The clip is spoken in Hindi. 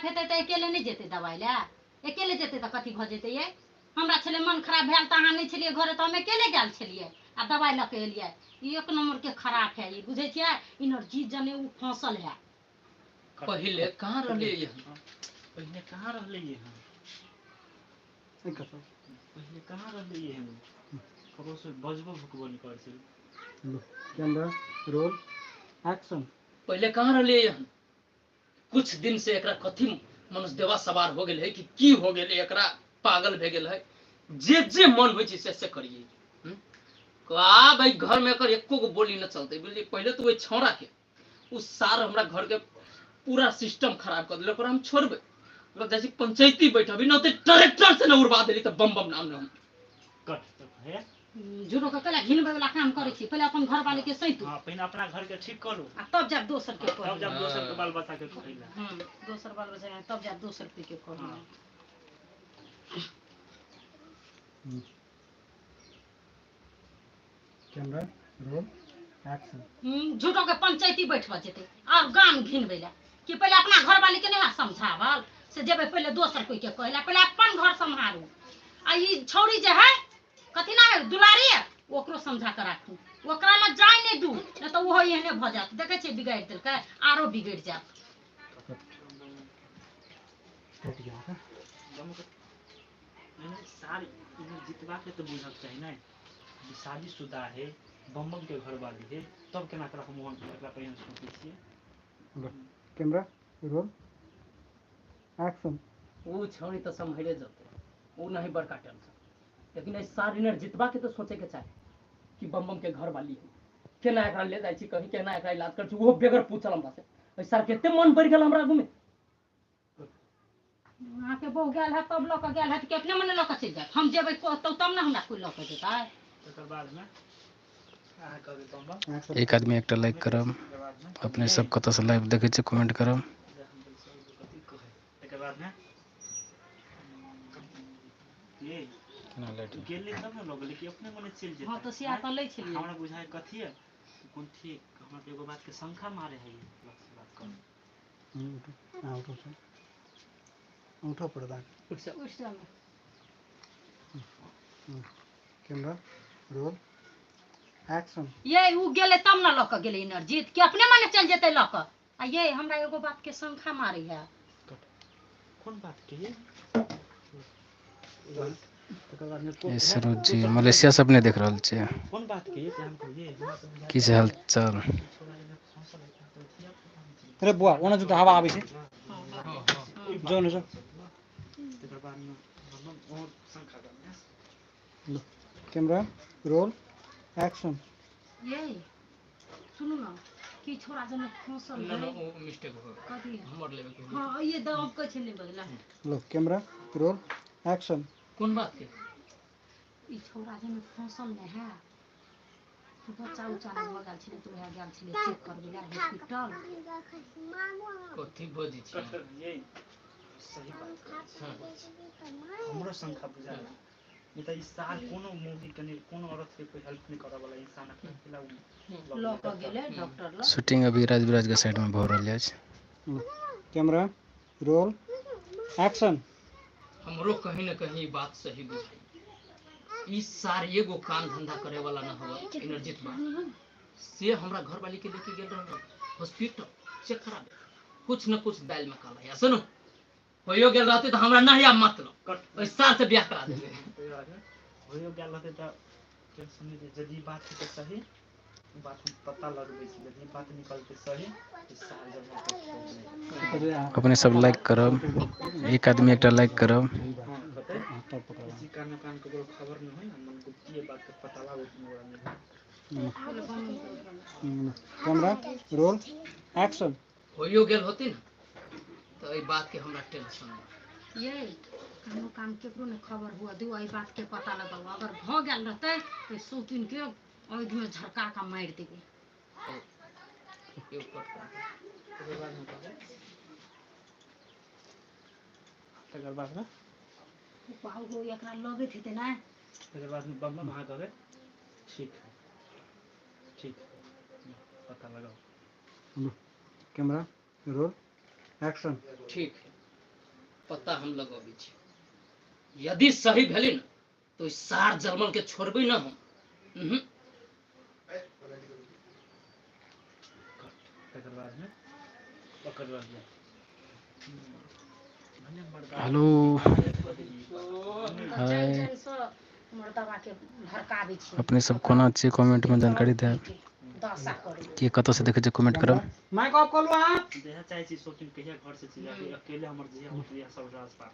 हेतै त अकेले नहीं जेतै दवाई ले अकेले जेतै त कथी भ जेतै ये हमरा छले मन खराब भेल त अहाँ नहीं छलिए घरे त हम अकेले गेल छलिए आ दवाई ल के एलिए एक नंबर के खराब है ये बुझे छियै एनर्जी जने उ फसल है पहले कहाँ रहले यहाँ पहले कहाँ रहले यहाँ पहले कहाँ रहले यहाँ कबो से बजबो भुकबो नहीं कर छै कैमरा रोल एक्शन पहले कहाँ रहले यहाँ कुछ दिन से एकरा कथी मनुष्य देवा सवार हो गेल है कि की हो गेल एकरा पागल भे गेल है जे मन होइ छै से करिए का भाई घर में एकर एको गो बोली न चलते बुझलिए पहले तो वही छौड़ा के उस सार हमरा घर के पूरा सिस्टम खराब कर दिले पर हम छोड़बे मतलब जैसे पंचायती बैठबी न तो ट्रैक्टर से न उड़वा देली त बम बम नाम न कट है जुड़ो के कला घिनबे वाला काम करे छी पहले अपन घर वाले के सैतू हां पहले अपना घर के ठीक करू आ तब जब दोसर के तब जब दोसर के बाल बच्चा के कहिला दोसर बाल बच्चा तब जब दोसर के कहिला कैमरा रोल एक्शन झूठो के पंचायती बैठवा जेते और गाम घिनबे ला कि पहले अपना घर वाले के नहीं समझावल से जेबे पहले दोसर कोई के कहला पहले अपन घर संभालू आ ई छौरी जे है कथी ना है दुलारी है ओकरो समझा के राखू ओकरा में जाय नहीं दू नहीं तो ओहो एहने भ जात देखे छी बिगाड़ देलकै आरो बिगड़ जात सारी जितवा के तो बुझक चाहिए ना शादीशुदा है बम बम के घर वाली है तब केना कर हम एकरा पहिन सोचै छियै कैमरा रोल एक्शन वो छौड़ी तो संभले जते वो नहीं बड़का टेंशन लेकिन इस सारी ने जितवा के तो सोचे के चाहे कि बम बम के घर वाली है केना एकरा ले जाय छी कहीं केना एकरा इलाज कर छी वो बेगर पूछल हमरा से ओइ सर केते मन बढ़ गेल हमरा घुमे वहाँ के बहु गेल है तब लोग गेल है कि अपने मने लोग चल जाए हम जेबै तो तब ना हमरा कोई लोग जेतै एकर बाद में एक आदमी एक लाइक करब अपने सब कत से लाइव देखे छी कमेंट करब एकर बाद में ये गेले तब न लोग लेकिन अपने मने चल जेतै हां तो सिया त लै छलिए हमरा बुझाय कथी है कोन ठीक हमरा एगो बात के शंका मारे है बात कर आउट से उठो पड़दा उठ जा कैमरा रोल एक्शन ये उ गेले तब ना लोग गेले एनर्जी कि अपने मने चल जेतै लोग आ ये हमरा एगो बात के शंका मारी है कौन बात के ये सरोज जी मलेशिया से अपने देख रहल छियै कौन बात के ध्यान करिए की हाल चाल अरे बुआ ओना जो हवा आबै छै जो न जो तकर बाद में और शंका करना कैमरा रोल एक्शन ये सुनो ना कि छोरा जने फसल ना है वो मिस्टेक हो कथी हमर लेवे के हां ये दाम के छै नहीं बदला लो कैमरा रोल एक्शन कौन बात के ई छोरा जने फसल में है तो बच्चा उच्चा में हो गेल छले तो वह गेल छले चेक करबे ला हॉस्पिटल कथी बजी छी यही सही बात हमरो शंका बुझा नहीं तो इस साल कोनो मूवी कने कोनो औरत के कोई हेल्प नहीं करे वाला इंसान अकेला लोग गेले डॉक्टर लो शूटिंग अभी राजविराज के साइड में भ रहल अछि कैमरा रोल एक्शन हमरो कहीं न कहीं बात सही बुझाई इस सार एगो काम धंधा करे वाला न हो एनर्जित बा से हमरा घर वाली के लेके गेल रहो हॉस्पिटल चेक करा कुछ न कुछ दाल में काला है सुनो होयो गेल रहते तो हमरा नहीं मतलब ओइ सार से ब्याह करा देबे होयो गेल रहते त टेंशन नहीं जदी बात है सही बात पता लगबे छै जदी बात निकलते सही तो सार जब अपने सब लाइक करब एक आदमी एक लाइक करब किसी कान को खबर नहीं है मन गुप्त बात का पता लगा कैमरा रोल एक्शन होयो गेल होती ना तो ई बात के हमरा टेंशन ये कोनो काम केकरो ने खबर हुआ दू ई बात के पता लगाओ अगर भ गेल रहते तो सूतिन के ओइ में झरका का मार देबे ये कट तकर बाद में पाऊ हो एकरा लगे थे ना तकर बाद में बम वहां करे ठीक पता लगाओ कैमरा रोल एक्शन ठीक है पता हम लगबै छी। यदि सही भेली न तो इस सार जर्मन के छोड़बै न हम। तकर बाद में पकड़ लिया। हेलो हाय मर्दवा के भड़काबै छी। अपने सब कोना छियै कमेंट में जानकारी दे दशा करै कि कतऽ से देखै छियै कमेंट करब। माइक ऑफ कर लो आप। देहा चाहे छी शौकीन कहिया घर से चीज आके अकेले हमर जिया होत या सब राज पात।